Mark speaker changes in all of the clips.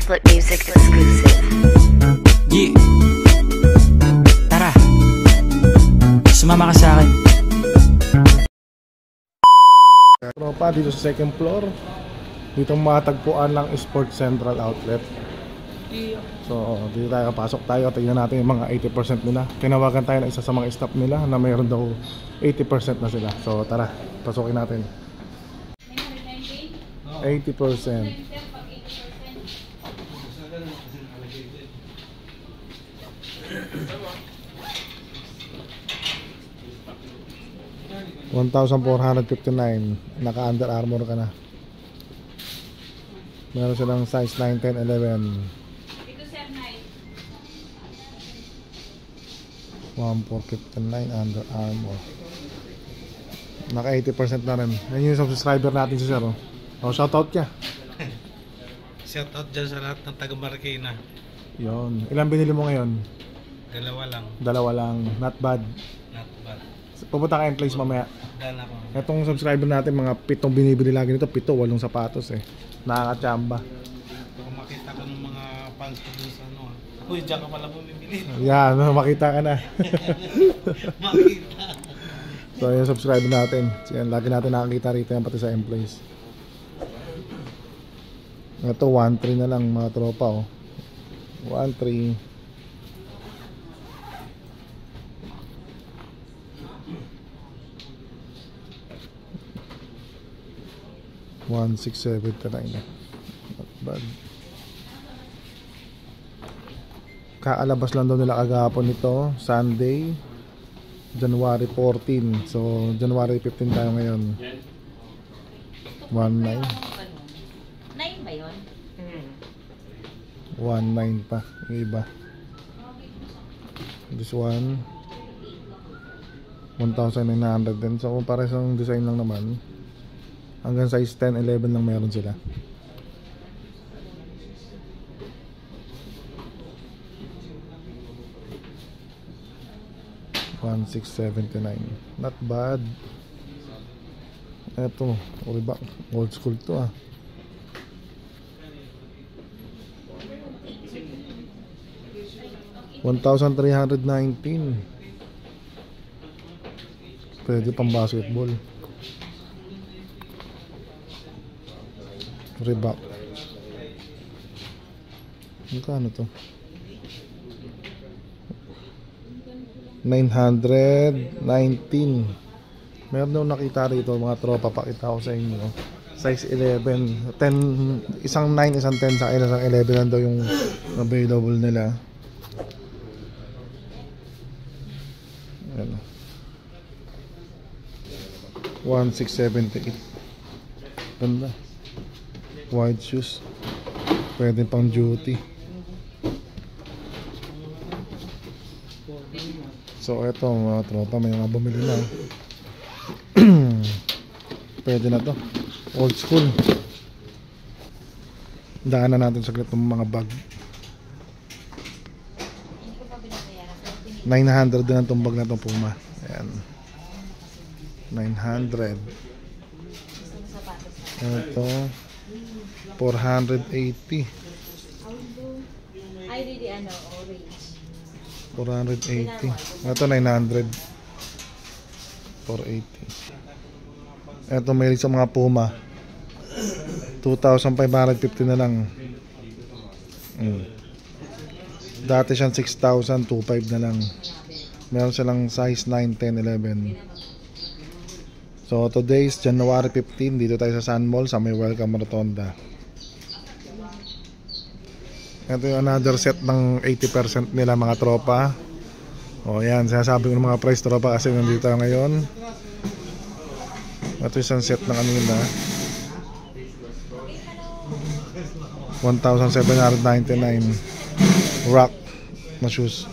Speaker 1: Flip Music exclusive.
Speaker 2: Yeah. Tara. Sumama ka sa akin.
Speaker 3: Tropa, dito sa second floor. Dito matagpuan ng Sports Central Outlet. So, dito tayo, pasok tayo. Tingnan natin yung mga 80% nila. Tinawagan tayo ng isa sa mga staff nila na mayroon daw 80% na sila. So, tara, pasukin natin. 80%. 1,459. Naka Under Armour ka na. Meron silang size 9, 10, 11. 1,459 Under Armour. Naka 80% na rin. Yan yung subscriber natin si Sir. Oh, shoutout ka.
Speaker 4: Shoutout dyan sa lahat ng taga Marikina.
Speaker 3: Yun. Ilan binili mo ngayon?
Speaker 4: Dalawa lang.
Speaker 3: Dalawa lang. Not bad.
Speaker 4: Not bad.
Speaker 3: Pupunta ka in place mamaya.
Speaker 4: Dahil ako.
Speaker 3: Etong subscriber natin, mga 7 binibili lagi nito. 7, 8 sapatos eh. Nakakachamba.
Speaker 4: Kung makita ko ng mga fans ko dun sa ano. Uy, dyan ka pala bumibili.
Speaker 3: Yan, makita ka na.
Speaker 4: Makita.
Speaker 3: So yung subscriber natin. Yan, lagi natin nakakita rito yan pati sa in-place. Ito 1,3 na lang mga tropa oh. 1,3. $1,679. Not bad. Kaalabas lang daw nila kagapon nito, Sunday, January 14. So January 15 tayo ngayon. 19.
Speaker 5: 9 ba yun?
Speaker 3: 19 pa yung iba. This one 1,900 din. So kung pares ang design lang naman, hanggang size 10, 11 lang meron sila. $1,679. Not bad. Eto, Reebok, old school to ah. $1,319. Pwede pang basketball. Reebok. Magkano to? 919. Meron daw nakita rito mga tropa, pakita ko sa inyo. Size 11, 10, isang 9, isang 10 sa isang 11 lang daw yung available nila. Ayan. 1,678. Ganda. White shoes. Pwede pang duty. So eto mga tropa, may mga bumili na. Pwede na to. Old school. Daanan natin saglit ng mga bag. 900 din ang tumbag na itong Puma. Ayan. 900. Ito 480.
Speaker 5: Ay, di ano, orange.
Speaker 3: 480. Ito 900. 480. Ito may sa mga Puma. 2,550 na lang. Dati siyang 6,000, 2,500 na lang. Meron silang size 9, 10, 11. So today is January 15. Dito tayo sa Sun Mall sa may Welcome Rotonda. Ito yung another set ng 80% nila mga tropa. O yan, sinasabi ko ng mga price tropa kasi nandito tayo ngayon. Ito isang set ng ano nila, 1,799 rock na shoes.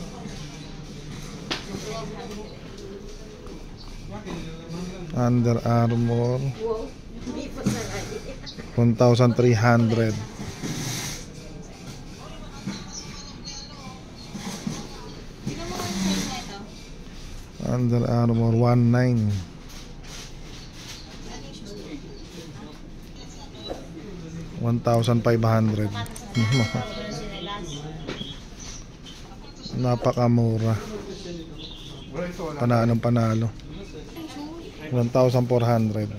Speaker 3: Under Armour 1,300. Under Armour 19. 1,500. Napakamura. Panalo. 1,400.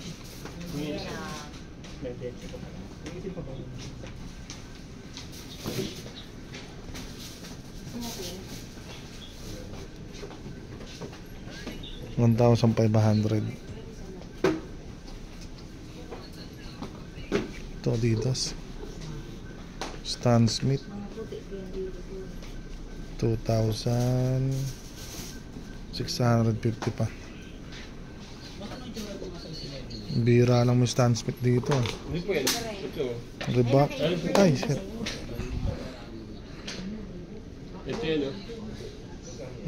Speaker 3: $1,500. Ito Adidas. Stan Smith 2,650 pa. Bira lang mo Stan Smith dito. Reebok. Ay, shit.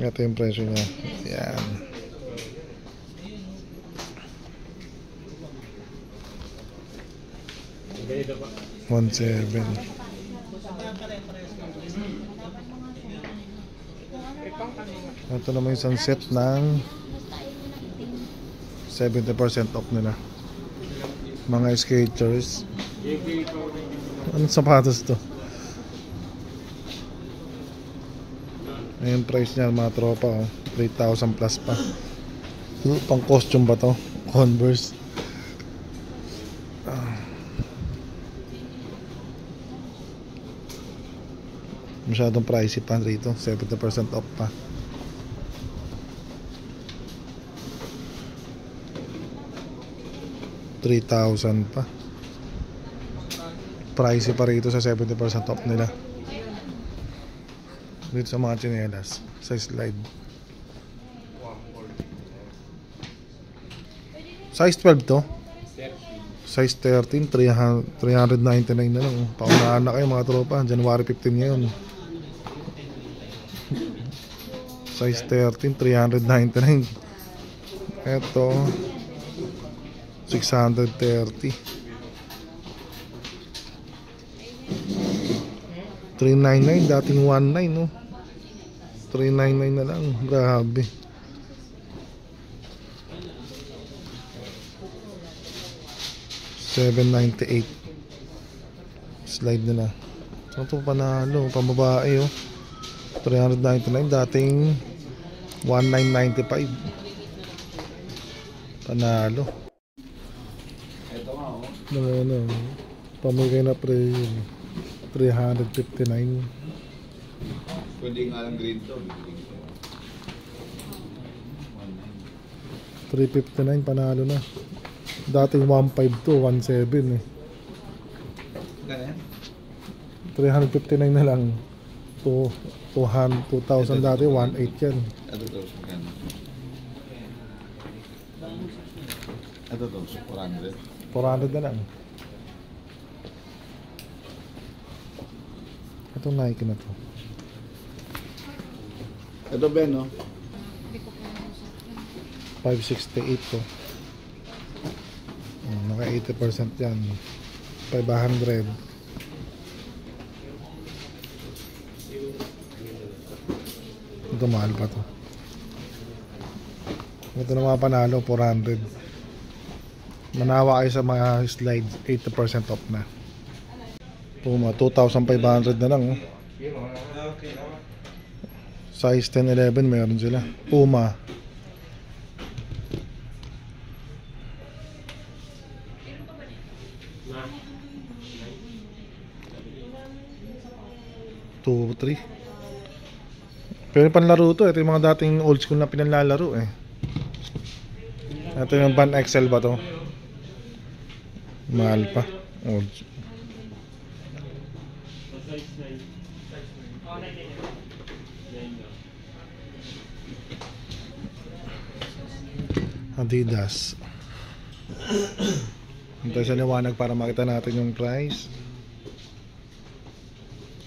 Speaker 3: Ito yung presyo niya. Yan. $1,700. Ito naman isang set ng 70% off nila. Mga skaters. Anong sapatos to? Ayun price niya mga tropa, oh. 3,000 plus pa. Pang costume ba to? Converse. Masyadong pricey pa rito. 70% off pa. $3,000 pa. Pricey pa rito sa 70% off nila. Dito sa mga tsinelas sa slide. Size 12 to. Size 13, 399 na lang. Paunahan na kayo mga tropa. January 15 ngayon. Size 13, 399. Ito 630. 399, dating 19, no? 399 na lang. Grabe. $798. Slide nila. Ito panalo, pambabae, oh. 399, dating 1995. Panalo. Ano, pamigay na pre 359.
Speaker 1: Pwede nga lang green to.
Speaker 3: 359 panalo na. Dating 152, 17 eh.
Speaker 1: Ganyan?
Speaker 3: 359 na lang. 2,000 dati, 1,800 yan.
Speaker 1: Ito to, ito to, 400.
Speaker 3: 400 na lang. Itong Nike na to.
Speaker 1: Ito Ben, no?
Speaker 3: 568 to. Naka 80% yan. 500. Ito mahal pa to. Ito na mga panalo, 400. Manawa kayo sa mga slides, 80% off na. Puma, 2,500 na lang, oh. Size 10-11 meron sila. Puma. $2, $3. Pero panlaro to. Ito yung mga dating old school na pinanlalaro eh. Ito yung Van XL ba to? Mahal pa. Old school. Adidas. Hintay sa liwanag para makita natin yung price.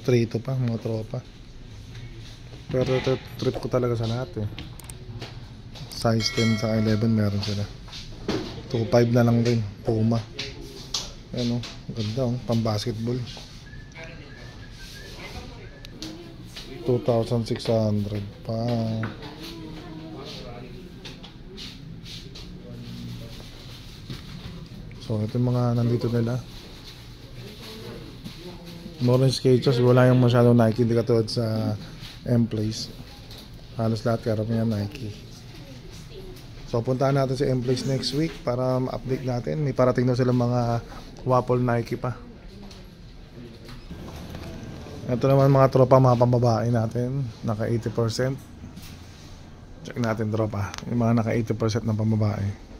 Speaker 3: 3 ito pa mga tropa. Pero ito trip ko talaga sa lahat eh. Size 10 sa 11 meron sila. 2.5 na lang rin. Puma. Ano, ganda oh, pang basketball. 2,600 pa. So ito yung mga nandito nila. More on Skechers, wala yung masyadong Nike, hindi katulad sa M-Place. Halos lahat karamihan Nike. So puntahan natin si M-Place next week para ma-update natin. May parating na silang mga waffle Nike pa. Ito naman mga tropa, mga pambabae natin, naka 80%. Check natin tropa, yung mga naka 80% ng pambabae.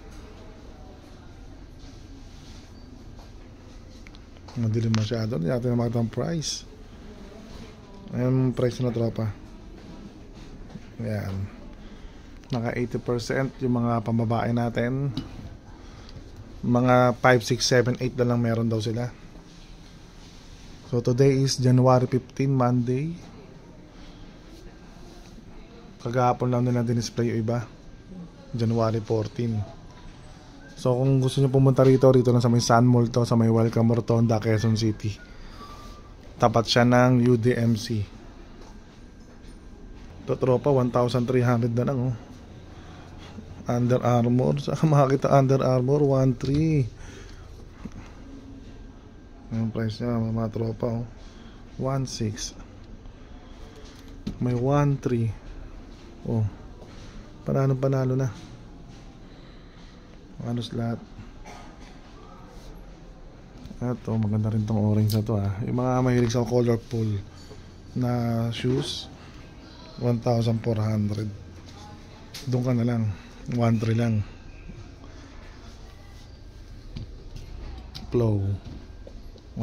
Speaker 3: Madilim masyado, hindi natin makita ang price. Ayan ang price na tropa. Ayan, naka 80% yung mga pambabae natin. Mga 5, 6, 7, 8 na lang meron daw sila. So today is January 15, Monday. Kagahapon lang nila din-display yung iba, January 14. So kung gusto nyo pumunta rito lang sa may Sun Mall to, sa may Welcome Rotonda, Quezon City. Tapat siya ng UDMC. Ito tropa, 1,300 na lang oh. Under Armour, saka makakita Under Armour 1,300. Yung price niya mga tropa oh. 1,600. May 1,300. Oh, panalo na. Halos lahat. Ito, maganda rin tong orange na to ah. Yung mga mahilig sa colorful na shoes, 1,400. Doon ka na lang, 1,300 lang. Flow,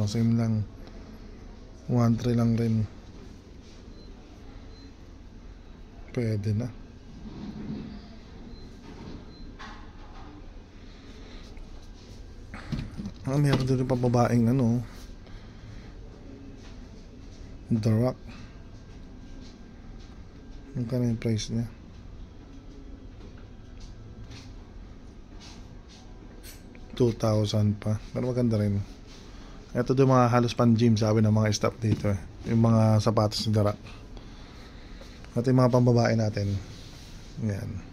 Speaker 3: same lang, 1,300 lang rin. Pwede na. Meron din yung pababaeng ano, The Rock. Yung ka na yung price niya, 2,000 pa. Pero maganda rin. Ito din mga halos pan gym, sabi ng mga staff dito eh. Yung mga sapatos ni The Rock. At yung mga pambabae natin. Yan.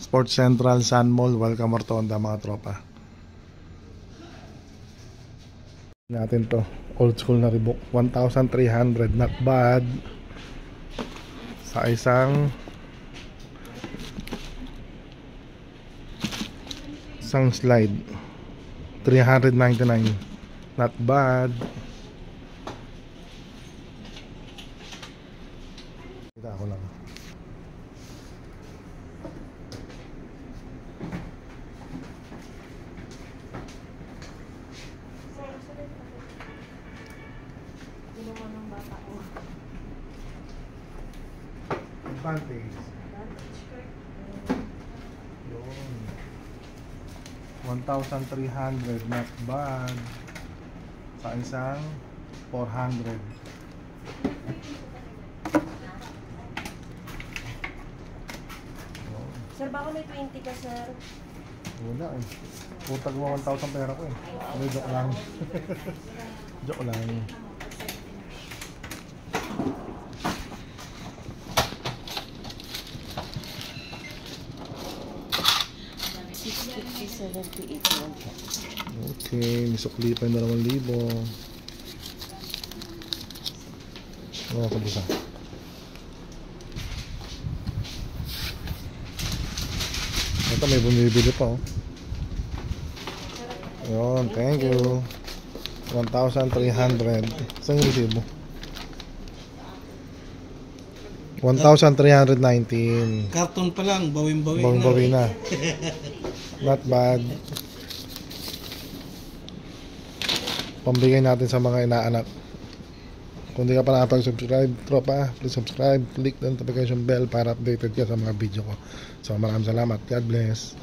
Speaker 3: Sports Central, Sun Mall, Welcome Rotonda mga tropa. Natin to, old school na Reebok, 1,300, not bad. Sa isang slide, 399, not bad. Kita ako lang. Advantage. Yun. 1,300, not bad. Sa isang 400.
Speaker 6: Sir, baka may 20 ka, sir.
Speaker 3: Wala eh. Putag mo 1,000 pera ko eh. May joke lang. Joke lang. Okay, may sukli pa yung 2,000. Oo, kabusa. Ito may bumibili pa oh. Yun, thank you. 1,300. Saan yung resibo? 1,319.
Speaker 4: Karton pa lang, bawin-bawin na.
Speaker 3: Bawin-bawin na. Not bad. Pambigay natin sa mga inaanak. Kung di ka pa nakapag-subscribe, tropa, please subscribe, click the notification bell para updated ka sa mga video ko. So maraming salamat. God bless.